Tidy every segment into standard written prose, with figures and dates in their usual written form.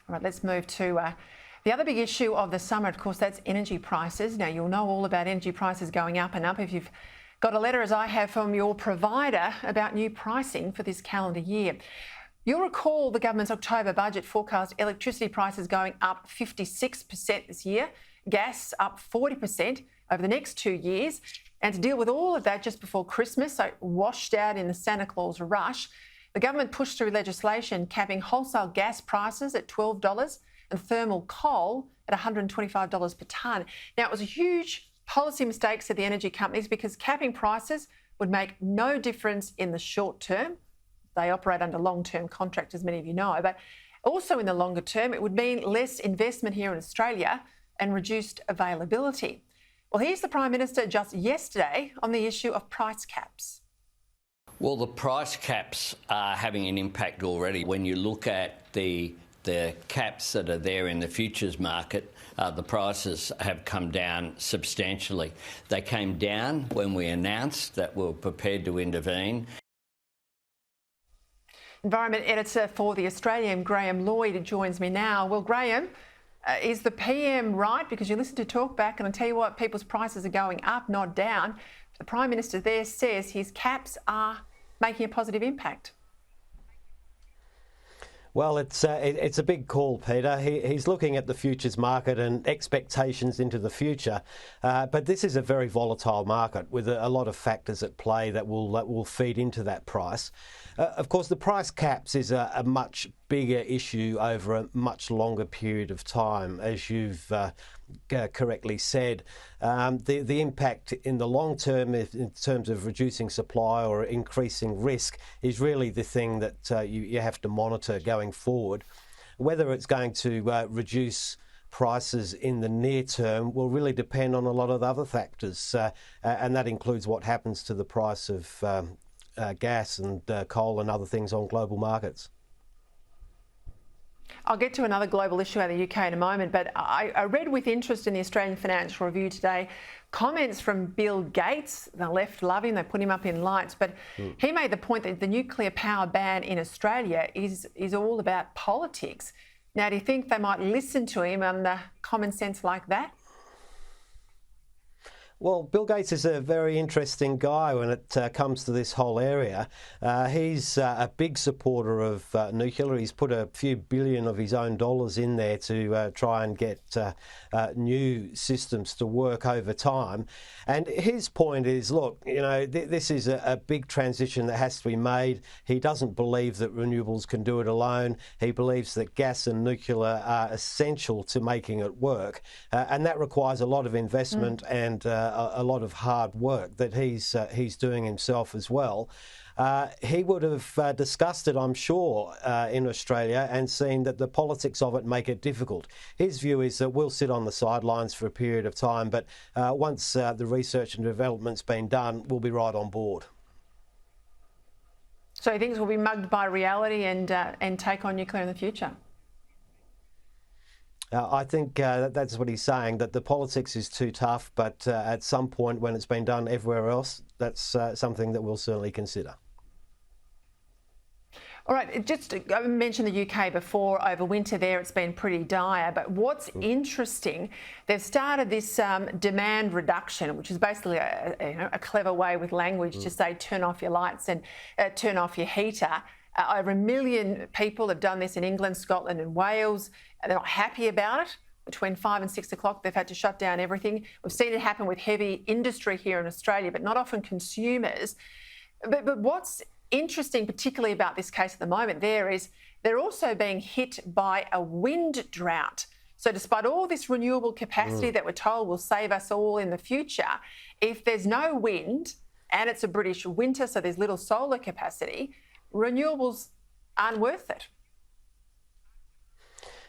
All right, let's move to the other big issue of the summer. Of course, that's energy prices. Now, you'll know all about energy prices going up and up if you've got a letter, as I have, from your provider about new pricing for this calendar year. You'll recall the government's October budget forecast electricity prices going up 56% this year, gas up 40% over the next 2 years. And to deal with all of that just before Christmas, so washed out in the Santa Claus rush, the government pushed through legislation capping wholesale gas prices at $12 and thermal coal at $125 per tonne. Now, it was a huge policy mistake, said the energy companies, because capping prices would make no difference in the short term. They operate under long-term contracts, as many of you know, but also in the longer term, it would mean less investment here in Australia and reduced availability. Well, here's the Prime Minister just yesterday on the issue of price caps. Well, the price caps are having an impact already. When you look at the caps that are there in the futures market, the prices have come down substantially. They came down when we announced that we were prepared to intervene. Environment Editor for The Australian, Graham Lloyd, joins me now. Well, Graham, is the PM right? Because you listen to Talkback and I tell you what, people's prices are going up, not down. The Prime Minister there says his caps are making a positive impact. Well, it's a big call, Peter. He's looking at the futures market and expectations into the future, but this is a very volatile market with a lot of factors at play that will feed into that price. Of course, the price caps is a much bigger issue over a much longer period of time, as you've correctly said. The impact in the long term, in terms of reducing supply or increasing risk, is really the thing that you have to monitor going forward. Whether it's going to reduce prices in the near term will really depend on a lot of other factors, and that includes what happens to the price of gas and coal and other things on global markets. I'll get to another global issue out of the UK in a moment, but I read with interest in the Australian Financial Review today comments from Bill Gates. The left love him, they put him up in lights, but he made the point that the nuclear power ban in Australia is all about politics. Now, do you think they might listen to him on common sense like that? Well, Bill Gates is a very interesting guy when it comes to this whole area. He's a big supporter of nuclear. He's put a few billion of his own dollars in there to try and get new systems to work over time. And his point is, look, you know, this is a big transition that has to be made. He doesn't believe that renewables can do it alone. He believes that gas and nuclear are essential to making it work. And that requires a lot of investment and a lot of hard work that he's doing himself as well. He would have discussed it, I'm sure, in Australia and seen that the politics of it make it difficult. His view is that we'll sit on the sidelines for a period of time, but once the research and development's been done, we'll be right on board. So he thinks we'll be mugged by reality and take on nuclear in the future? I think that's what he's saying, that the politics is too tough, but at some point when it's been done everywhere else, that's something that we'll certainly consider. All right, just I mentioned the UK before. Over winter there, it's been pretty dire. But what's interesting, they've started this demand reduction, which is basically a clever way with language to say turn off your lights and turn off your heater. Over 1 million people have done this in England, Scotland and Wales. They're not happy about it. Between 5 and 6 o'clock, they've had to shut down everything. We've seen it happen with heavy industry here in Australia, but not often consumers. But what's interesting, particularly about this case at the moment, is they're also being hit by a wind drought. So despite all this renewable capacity that we're told will save us all in the future, if there's no wind and it's a British winter, so there's little solar capacity, renewables aren't worth it.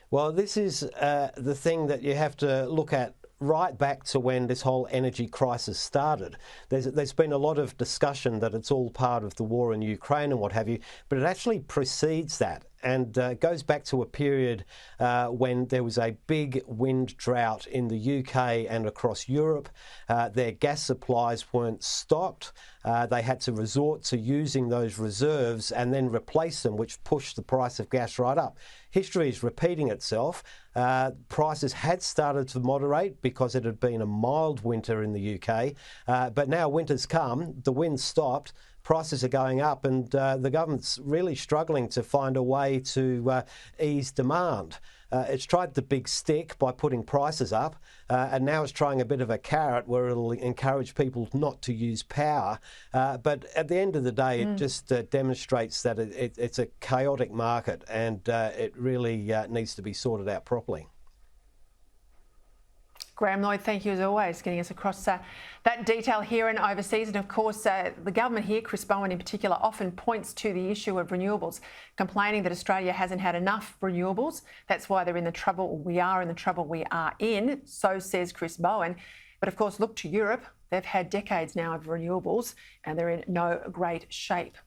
Well, this is the thing that you have to look at right back to when this whole energy crisis started. There's been a lot of discussion that it's all part of the war in Ukraine and what have you, but it actually precedes that. and it goes back to a period when there was a big wind drought in the UK and across Europe. Their gas supplies weren't stocked. They had to resort to using those reserves and then replace them, which pushed the price of gas right up. History is repeating itself. Prices had started to moderate because it had been a mild winter in the UK, but now winter's come, the wind stopped, prices are going up, and the government's really struggling to find a way to ease demand. It's tried the big stick by putting prices up, and now it's trying a bit of a carrot where it'll encourage people not to use power. But at the end of the day, it just demonstrates that it's a chaotic market, and it really needs to be sorted out properly. Graham, Lloyd, thank you as always, getting us across that detail here and overseas. And of course, the government here, Chris Bowen in particular, often points to the issue of renewables, complaining that Australia hasn't had enough renewables. That's why they're in the trouble we are in, the trouble we are in, so says Chris Bowen. But of course, look to Europe. They've had decades now of renewables and they're in no great shape.